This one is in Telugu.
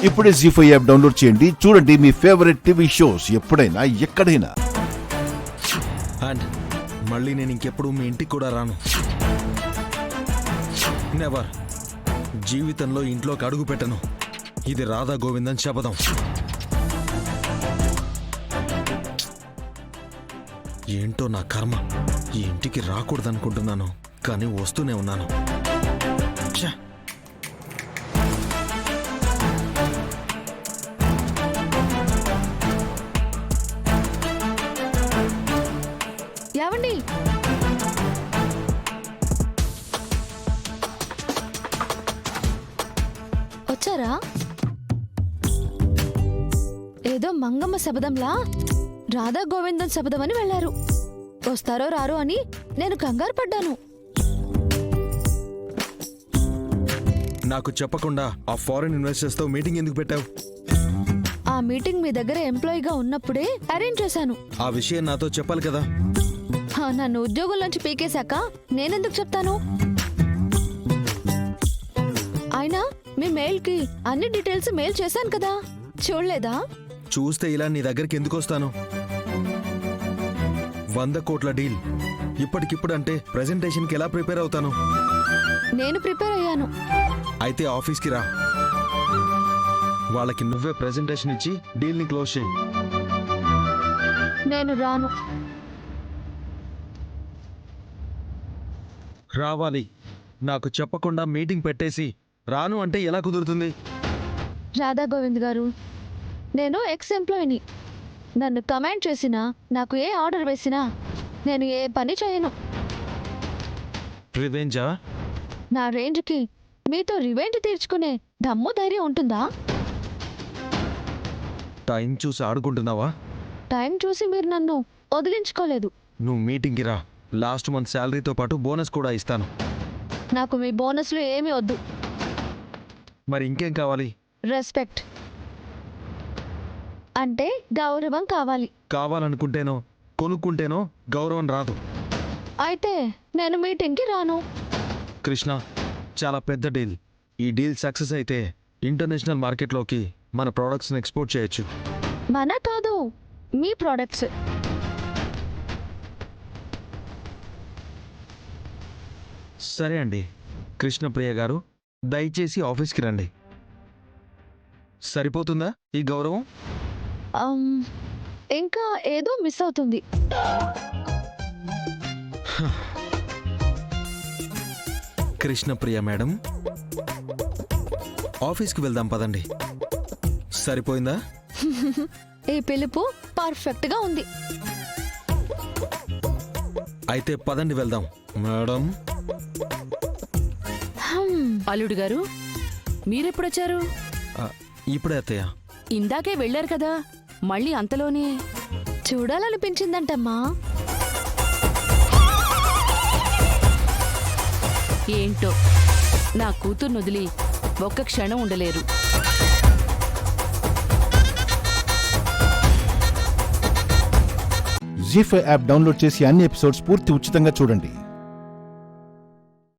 ఇప్పుడే జీ5 యాప్ డౌన్లోడ్ చేయండి. చూడండి మీ ఫేవరెట్ టీవీ షోస్ ఎప్పుడైనా ఎక్కడైనా. అండ్ మళ్ళీ నేను ఇంకెప్పుడు మీ ఇంటికి కూడా రాను. నెవర్. జీవితంలో ఇంట్లోకి అడుగు పెట్టను. ఇది రాధా గోవిందన్ శపథం. ఏంటో నా కర్మ. ఈ ఇంటికి రాకూడదనుకుంటున్నాను, కానీ వస్తూనే ఉన్నాను. ఛ! ఏవండి, వచ్చారా? ఏదో మంగమ్మ శబదంలా రాధా గోవిందన్ శబదం అని వెళ్లారు. వస్తారో రారో అని నేను కంగారు పడ్డాను. నాకు చెప్పకుండా ఆ ఫారెన్ ఇన్వెస్టర్స్ తో మీటింగ్ ఎందుకు పెట్టావు? ఆ మీటింగ్ మీ దగ్గర ఎంప్లాయీగా ఉన్నప్పుడే అరేంజ్ చేశాను. ఆ విషయం నాతో చెప్పాలి కదా. నన్ను ఉద్యోగంలోంచి పీకేశాక నేనెందుకు చెప్తాను? అయినా మీ మెయిల్ కి అన్ని డీటెయిల్స్ మెయిల్ చేశాను కదా, చూడలేదా? చూస్తే ఇలా నీ దగ్గరికి ఎందుకు వస్తాను? 100 కోట్ల డీల్ ఇప్పటికిప్పుడు అంటే ప్రెజెంటేషన్కి ఎలా ప్రిపేర్ అవుతాను? నేను ప్రిపేర్ అయ్యాను. అయితే ఆఫీస్కి రా. వాళ్ళకి నువ్వే ప్రెజెంటేషన్ ఇచ్చి డీల్ని క్లోజ్ చేయి. నేను రాను. రావాలి. నాకు చెప్పకుండా మీటింగ్ పెట్టేసి రాను అంటే ఎలా కుదురుతుంది? రాధా గోవింద్ గారు, నేను ఎక్స్ ఎంప్లాయీని. నన్ను కమాండ్ చేసినా, నాకు ఏ ఆర్డర్ వేసినా నేను ఏ పని చేయను. రివెంజా? నా రేంజ్కి మీతో రివెంజ్ తీర్చుకునే దమ్ము ధైర్యం ఉంటుందా? టైం చూసి ఆడుకుంటున్నావా? టైం చూసి మీరు నన్ను వదిలించుకోలేదు. నువ్వు మీటింగ్కి రా. లాస్ట్ మంత్ శాలరీతో పాటు బోనస్ కూడా ఇస్తాను. నాకు మీ బోనస్లు ఏమీ వద్దు. మరి ఇంకేం కావాలి? రెస్పెక్ట్ అంటే గౌరవం కావాలి. కావాలనుకుంటేనో కొనుక్కుంటేనో గౌరవం రాదు. అయితే నేను మీటింగ్కి రాను. కృష్ణ, చాలా పెద్ద డీల్. ఈ డీల్ సక్సెస్ అయితే ఇంటర్నేషనల్ మార్కెట్లోకి మన ప్రోడక్ట్స్ని ఎక్స్పోర్ట్ చేయొచ్చు. మన కాదు, మీ ప్రోడక్ట్స్. సరే అండి. కృష్ణప్రియ గారు, దయచేసి ఆఫీస్కి రండి. సరిపోతుందా ఈ గౌరవం? ఇంకా ఏదో మిస్ అవుతుంది. కృష్ణప్రియ మేడం, ఆఫీస్కి వెళ్దాం పదండి. సరిపోయిందా? ఈ పిలుపు పర్ఫెక్ట్ గా ఉంది. అయితే పదండి వెళ్దాం మేడం. అల్లుడు గారు, మీరెప్పుడొచ్చారు? ఇప్పుడే అత్తయ్య. ఇందాకే వెళ్ళారు కదా, మళ్ళీ అంతలోనే? చూడాలనిపించిందంటమ్మా. ఏంటో నా కూతుర్ను వదిలి ఒక్క క్షణం ఉండలేరు. జీ5 యాప్ డౌన్లోడ్ చేసి అన్ని ఎపిసోడ్స్ పూర్తి ఉచితంగా చూడండి.